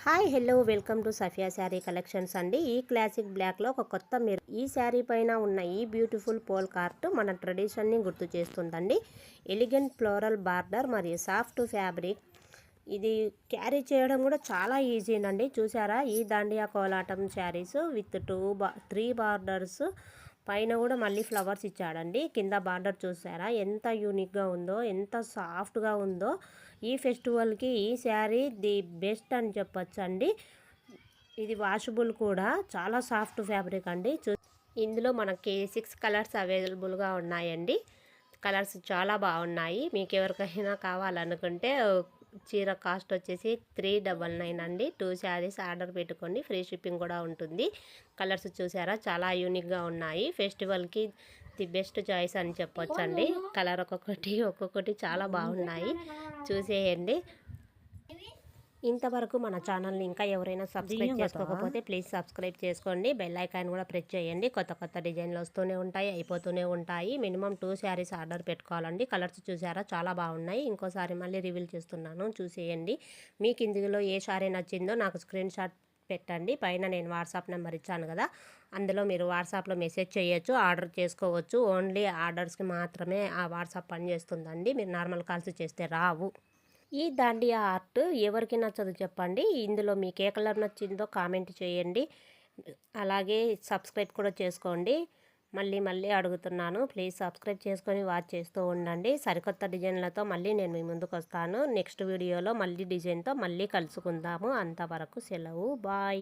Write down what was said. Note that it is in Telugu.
Hi hello welcome to Safia sari collections అండి. ఈ క్లాసిక్ బ్లాక్లో ఒక కొత్త మీరు ఈ శారీ పైన ఉన్న ఈ బ్యూటిఫుల్ పోల్ కార్ట్ మన ట్రెడిషన్ని గుర్తు చేస్తుందండి. ఎలిగెంట్ ఫ్లోరల్ బార్డర్ మరియు సాఫ్ట్ ఫ్యాబ్రిక్. ఇది క్యారీ చేయడం కూడా చాలా ఈజీ అండి. చూసారా ఈ దాండియా కోలాటం శారీస్ విత్ 3 బార్డర్స్ పైన కూడా మళ్ళీ ఫ్లవర్స్ ఇచ్చాడండి. కింద బార్డర్ చూసారా ఎంత యూనిక్గా ఉందో, ఎంత సాఫ్ట్గా ఉందో. ఈ ఫెస్టివల్కి ఈ శారీ ది బెస్ట్ అని చెప్పొచ్చు అండి. ఇది వాషబుల్ కూడా, చాలా సాఫ్ట్ ఫ్యాబ్రిక్ అండి. ఇందులో మనకి 6 కలర్స్ అవైలబుల్గా ఉన్నాయండి. కలర్స్ చాలా బాగున్నాయి. మీకు ఎవరికైనా కావాలనుకుంటే చీర కాస్ట్ వచ్చేసి 399 అండి. 2 శారీస్ ఆర్డర్ పెట్టుకోండి, ఫ్రీ షిప్పింగ్ కూడా ఉంటుంది. కలర్స్ చూసారా చాలా యూనిక్గా ఉన్నాయి. ఫెస్టివల్కి ది బెస్ట్ చాయిస్ అని చెప్పొచ్చు అండి. కలర్ ఒక్కొక్కటి చాలా బాగున్నాయి, చూసేయండి. ఇంతవరకు మన ఛానల్ని ఇంకా ఎవరైనా సబ్స్క్రైబ్ చేసుకోకపోతే ప్లీజ్ సబ్స్క్రైబ్ చేసుకోండి. బెల్ ఐకాన్ కూడా ప్రెస్ చేయండి. కొత్త డిజైన్లు వస్తూనే ఉంటాయి, అయిపోతూనే ఉంటాయి. మినిమం 2 శారీస్ ఆర్డర్ పెట్టుకోవాలండి. కలర్స్ చూసారా చాలా బాగున్నాయి. ఇంకోసారి మళ్ళీ రివీల్ చేస్తున్నాను, చూసేయండి. మీకు ఇందులో ఏ శారీ నచ్చిందో నాకు స్క్రీన్ షాట్ పెట్టండి. పైన నేను వాట్సాప్ నెంబర్ ఇచ్చాను కదా, అందులో మీరు వాట్సాప్లో మెసేజ్ చేయొచ్చు, ఆర్డర్ చేసుకోవచ్చు. ఓన్లీ ఆర్డర్స్కి మాత్రమే ఆ వాట్సాప్ పనిచేస్తుందండి. మీరు నార్మల్ కాల్స్ చేస్తే రావు. ఈ దాండియా ఆర్ట్ ఎవరికి నచ్చదు చెప్పండి. ఇందులో మీకు ఏ కలర్ నచ్చిందో కామెంట్ చేయండి. అలాగే సబ్స్క్రైబ్ కూడా చేసుకోండి. మళ్ళీ అడుగుతున్నాను, ప్లీజ్ సబ్స్క్రైబ్ చేసుకొని వాచ్ చేస్తూ ఉండండి. సరికొత్త డిజైన్లతో మళ్ళీ నేను మీ ముందుకు వస్తాను. నెక్స్ట్ వీడియోలో మళ్ళీ డిజైన్తో మళ్ళీ కలుసుకుందాము. అంతవరకు సెలవు, బాయ్.